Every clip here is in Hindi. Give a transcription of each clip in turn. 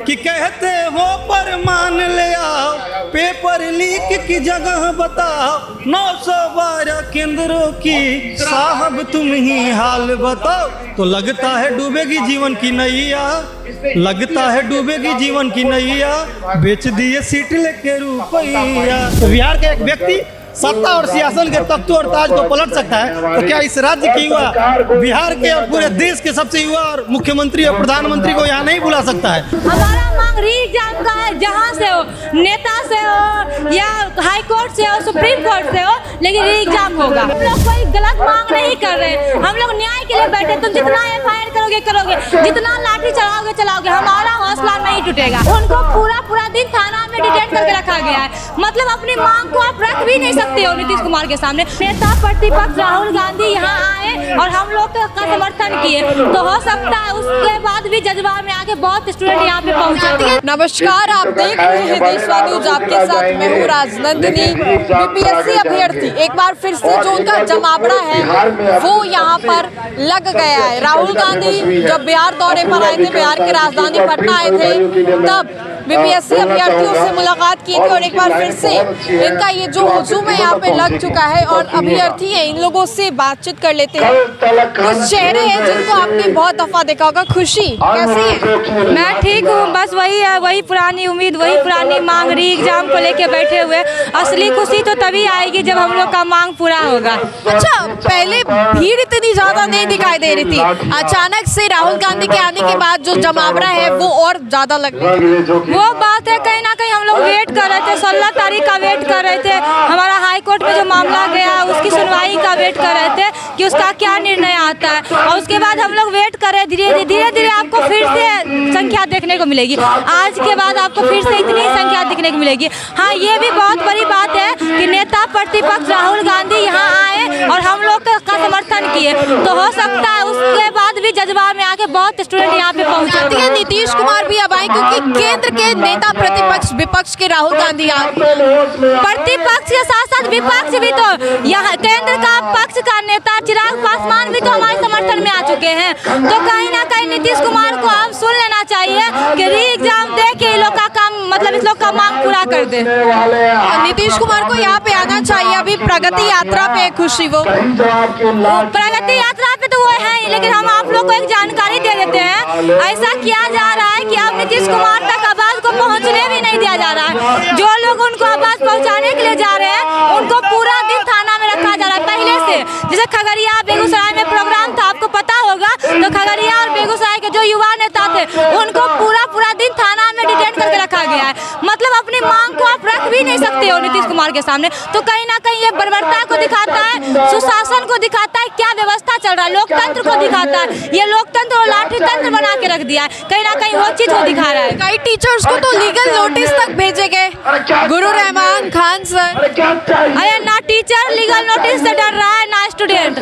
कि कहते हो पर मान ले आओ, पेपर लीक की जगह बताओ, 912 केंद्रों की साहब तुम ही हाल बताओ। तो लगता है डूबेगी जीवन की नैया, लगता है डूबेगी जीवन की नैया, बेच दिए सीट लेके रुपया। तो बिहार के एक व्यक्ति सत्ता और सियासत के तख्तों और ताज को पलट सकता है, तो क्या इस राज्य के युवा बिहार के और पूरे देश के सबसे युवा और मुख्यमंत्री और प्रधानमंत्री को यहाँ नहीं बुला सकता है? हमारा मांग री-एग्जाम का है, जहाँ से हो, नेता से हो या हाई कोर्ट से हो, सुप्रीम कोर्ट से हो, लेकिन री-एग्जाम होगा। हम लोग कोई गलत मांग नहीं कर रहे, हम लोग न्याय के लिए बैठे। तुम जितना FIR करोगे, जितना लाठी चलाओगे, हमारा हौसला नहीं टूटेगा। उनको पूरा दिन थाना में डिटेन करके रखा गया है, मतलब अपनी मांग को आप रख भी नहीं सकते हो नीतीश कुमार के सामने। नेता प्रतिपक्ष राहुल गांधी यहाँ आए और हम लोग का समर्थन किए, तो हो सकता है उसके बाद भी जज्बा में आके बहुत स्टूडेंट यहाँ पे पहुँचे। नमस्कार, आप देख रहे हैं देशवा न्यूज, आपके साथ मैं हूँ राजनंदिनी। BPSC अभ्यर्थी एक बार फिर से जो उनका जमावड़ा है वो यहाँ पर लग गया है। राहुल गांधी जब बिहार दौरे पर आए थे, बिहार की राजधानी पटना आए थे, तब BPSC अभ्यर्थियों से मुलाकात की थी और एक बार फिर से इनका ये जो हुजूम है यहाँ पे लग चुका है और अभ्यर्थी है। इन लोगों से बातचीत कर लेते हैं। कुछ चेहरे हैं जिनको आपने बहुत दफा देखा होगा। खुशी कैसी है? मैं ठीक हूँ, बस वही है, वही पुरानी उम्मीद, वही पुरानी मांग, री-एग्जाम को लेके बैठे हुए। असली खुशी तो तभी आएगी जब हम लोग का मांग पूरा होगा। अच्छा, पहले भीड़ इतनी ज्यादा नहीं दिखाई दे रही थी, अचानक से राहुल गांधी के आने के बाद जो जमावड़ा है वो और ज्यादा लग रहा है। वो बात है, कहीं ना कहीं हम लोग वेट कर रहे थे, 16 तारीख का वेट कर रहे थे। हमारा हाई कोर्ट में जो मामला गया उसकी सुनवाई का वेट कर रहे थे कि उसका क्या निर्णय आता है, और उसके बाद हम लोग वेट कर रहे। धीरे धीरे आपको फिर से संख्या देखने को मिलेगी। आज के बाद आपको फिर से इतनी संख्या देखने को मिलेगी। हाँ, ये भी बहुत बड़ी बात है कि नेता प्रतिपक्ष राहुल गांधी यहाँ आए और हम लोग का समर्थन किए, तो हो सकता है उसके बाद भी जज्बा में आके बहुत स्टूडेंट यहाँ पे पहुँचे। नीतीश कुमार भी अब आए क्योंकि केंद्र के नेता प्रतिपक्ष विपक्ष के राहुल गांधी प्रतिपक्ष के साथ विपक्ष भी, तो यहाँ केंद्र का पक्ष का नेता चिराग पासवान भी तो हमारे समर्थन में आ चुके हैं। तो कहीं ना कहीं नीतीश कुमार को अब सुन लेना चाहिए कि री-एग्जाम दे के लोग का काम, मतलब इस लोग का मांग पूरा कर दे। नीतीश कुमार को यहाँ पे आना चाहिए। अभी प्रगति यात्रा पे खुशी, वो प्रगति यात्रा पे तो वो है, लेकिन हम आप लोग को एक जानकारी दे देते हैं। ऐसा किया जा रहा है कि अब नीतीश कुमार तक आवाज को पहुंचने भी नहीं दिया जा रहा है। जो लोग उनको आवाज पहुंचाने के लिए जा रहे हैं उनको पूरा दिन थाना में रखा जा रहा है पहले से। जैसे खगड़िया बेगूसराय में प्रोग्राम था, आपको पता होगा, तो खगड़िया और बेगूसराय के जो युवा नेता थे उनको पूरा दिन थाना में डिटेन करके रखा गया है। मतलब अपनी मांग को आप रख भी नहीं सकते हो नीतीश कुमार के सामने। तो कहीं ना कहीं ये बर्बरता को दिखाता है, सुशासन को दिखाता है, क्या व्यवस्था चल रहा है, लोकतंत्र को दिखाता है। ये लोकतंत्र और लाठी तंत्र बना के रख दिया है, कहीं ना कहीं वो चीज को दिखा रहा है। कई टीचर्स को तो लीगल नोटिस तक भेजे गए, गुरु रहमान खान सर। अरे ना टीचर लीगल नोटिस से डर रहा है, ना स्टूडेंट।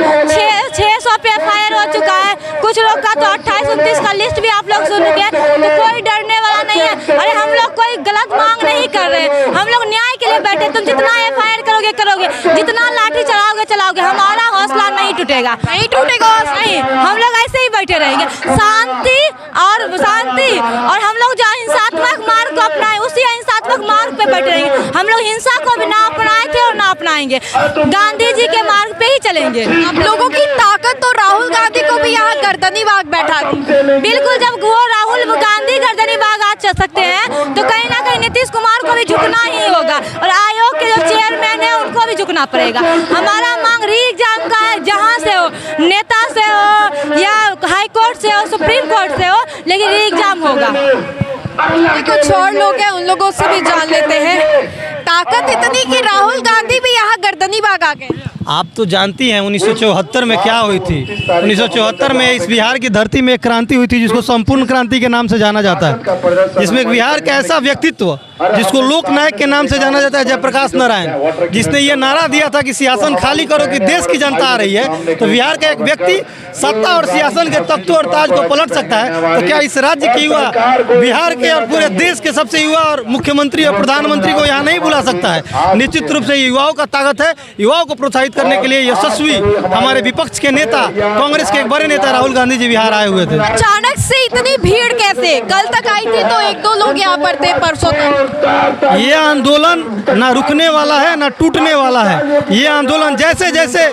600 पे FIR हो चुका है, कुछ लोग का तो 28-29 का लिस्ट भी आप लोग सुन गए, तो कोई डरने वाला नहीं है। अरे हम लोग कोई गलत मांग नहीं कर रहे, हम लोग न्याय के लिए बैठे। तुम जितना FIR करोगे, जितना लाठी चलाओगे, हमारा हौसला नहीं टूटेगा। नहीं टूटेगा नहीं, हम लोग ऐसे ही बैठे रहेंगे। शांति और हम लोग जो हिंसात्मक मार्ग को अपनाए, उसी हिंसात्मक मार्ग पे बैठे रहेंगे। हम लोग हिंसा को भी ना अपनाए थे और ना अपनाएंगे, गांधी जी के मार्ग पे ही चलेंगे। आप लोगों की ताकत तो राहुल गांधी को भी यहाँ गर्दनी बाग बैठा दी। बिल्कुल, जब वो राहुल गांधी गर्दनी बाग आ सकते हैं तो कहीं ना कहीं नीतीश कुमार को भी झुकना ही होगा, और आयोग के जो चेयरमैन है उनको भी झुकना पड़ेगा। हमारा मांग री-एग्जाम का है, जहाँ से हो, नेता से हो या हाई कोर्ट से हो, सुप्रीम कोर्ट से हो, लेकिन री-एग्जाम होगा। कुछ और लोग हैं, उन लोगों से भी जान लेते हैं। ताकत इतनी कि राहुल गांधी भी यहाँ गर्दनी बाग आ गए। आप तो जानती हैं 1974 में क्या हुई थी। 1974 में इस बिहार की धरती में एक क्रांति हुई थी जिसको संपूर्ण क्रांति के नाम से जाना जाता है, जिसमें बिहार का ऐसा व्यक्तित्व जिसको लोक नायक के नाम से जाना जाता है, जयप्रकाश नारायण, जिसने ये नारा दिया था कि सियासत खाली करो कि देश की जनता आ रही है। तो बिहार का एक व्यक्ति सत्ता और सियासत के तख्तों और ताज को पलट सकता है, तो क्या इस राज्य के युवा बिहार के और पूरे देश के सबसे युवा और मुख्यमंत्री और प्रधानमंत्री को यहाँ नहीं बुला सकता है? निश्चित रूप से युवाओं का ताकत है, युवाओं को प्रोत्साहित प्रभावित करने के लिए यशस्वी हमारे विपक्ष के नेता, कांग्रेस के एक बड़े नेता राहुल गांधी जी बिहार आए हुए थे। अचानक से इतनी भीड़ कैसे? कल तक आई थी तो 1-2 लोग यहाँ पर थे, परसों तक। ये आंदोलन ना रुकने वाला है ना टूटने वाला है। ये आंदोलन जैसे जैसे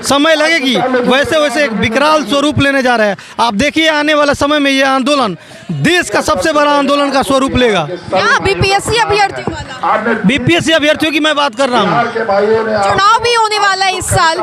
समय लगेगी वैसे वैसे एक विकराल स्वरूप लेने जा रहा है। आप देखिए आने वाला समय में ये आंदोलन देश का सबसे बड़ा आंदोलन का स्वरूप लेगा। क्या बीपीएससी अभ्यर्थियों वाला? बीपीएससी अभ्यर्थियों की मैं बात कर रहा हूँ। चुनाव भी होने वाला है इस साल,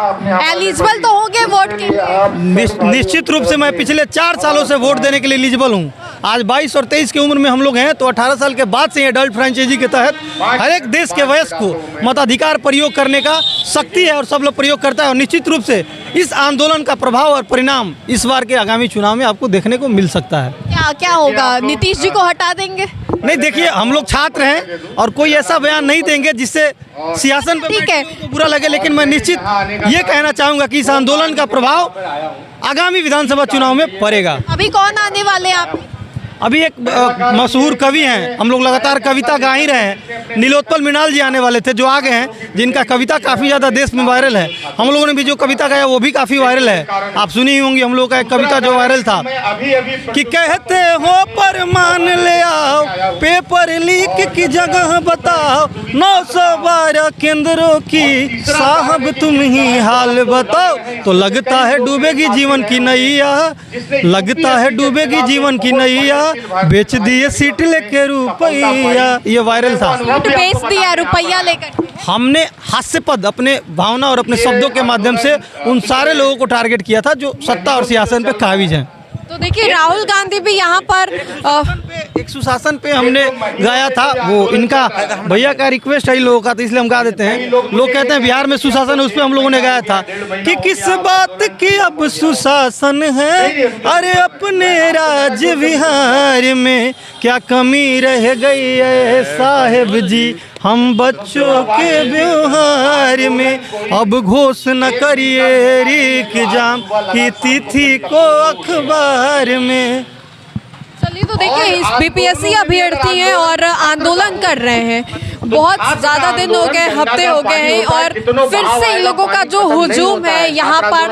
एलिजिबल तो होंगे वोट के लिए? निश्चित रूप से मैं पिछले 4 सालों से वोट देने के लिए एलिजिबल हूँ। आज 22 और 23 की उम्र में हम लोग हैं, तो 18 साल के बाद से एडल्ट फ्रेंचाइजी के तहत हर एक देश के वयस्क को मताधिकार प्रयोग करने का शक्ति है और सब लोग प्रयोग करता है। और निश्चित रूप से इस आंदोलन का प्रभाव और परिणाम इस बार के आगामी चुनाव में आपको देखने को मिल सकता है। क्या होगा? नीतीश जी को हटा देंगे? नहीं, देखिए हम लोग छात्र हैं और कोई ऐसा बयान नहीं देंगे जिससे सियासत पे ठीक है, बुरा लगे, लेकिन मैं निश्चित ये कहना चाहूंगा कि इस आंदोलन का प्रभाव आगामी विधानसभा चुनाव में पड़ेगा। अभी कौन आने वाले हैं आप? अभी एक मशहूर कवि हैं, हम लोग लगातार कविता गा ही रहे हैं, नीलोत्पल मृणाल जी आने वाले थे जो आ गए हैं, जिनका कविता काफ़ी ज़्यादा देश में वायरल है। हम लोगों ने भी जो कविता गाया वो भी काफ़ी वायरल है, आप सुनी ही होंगी। हम लोग का एक कविता जो वायरल था कि कहते हो पर मान ले आओ, पेपर लीक की जगह बताओ, 912 केंद्रों की साहब तुम ही हाल बताओ। तो लगता है डूबेगी जीवन की नैया, लगता है डूबेगी जीवन की नैया, बेच दिए सीट लेके रुपया। ये वायरल था। बेच दिया रुपया लेकर। हमने हास्य पद अपने भावना और अपने शब्दों के माध्यम से उन सारे लोगों को टारगेट किया था जो सत्ता और सियासत पे काबिज हैं। तो देखिए राहुल गांधी भी यहाँ पर एक सुशासन पे हमने गाया था, वो इनका भैया का रिक्वेस्ट है लोगों का, तो इसलिए हम गा देते हैं। लोग कहते हैं बिहार में सुशासन है, उस पर हम लोगों ने गाया था कि किस बात की अब सुशासन है, अरे अपने राज्य बिहार में क्या कमी रह गई है साहेब जी हम बच्चों के व्यवहार में। अब घोषणा करिए एग्जाम की तिथि को अखबार में। चलिए, तो देखिए इस बीपीएससी अभ्यर्थी हैं और आंदोलन कर रहे हैं, बहुत ज़्यादा दिन हो गए, हफ्ते हो गए हैं, और फिर से इन लोगों का जो हुजूम है यहाँ पर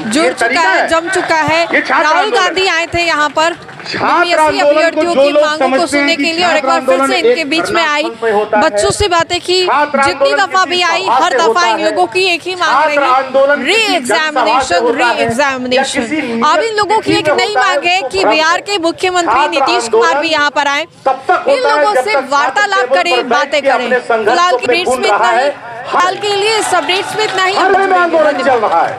जुड़ चुका है, जम चुका है। राहुल गांधी आए थे यहाँ पर बीपीएससी अभ्यर्थियों की मांगों को सुनने के लिए, और एक बार फिर से इनके बीच में आई, बच्चों से बातें की, जितनी दफा भी आई हर दफा इन लोगों की एक ही मांग रही, री एग्जामिनेशन, री एग्जामिनेशन। अब इन लोगों की एक नई मांग है कि बिहार के मुख्यमंत्री नीतीश कुमार भी यहाँ पर आए, इन लोगों से वार्तालाप करें, बातें करें। फिलहाल की अपडेट्स में इतना ही, हाल के लिए इस अपडेट्स में इतना ही।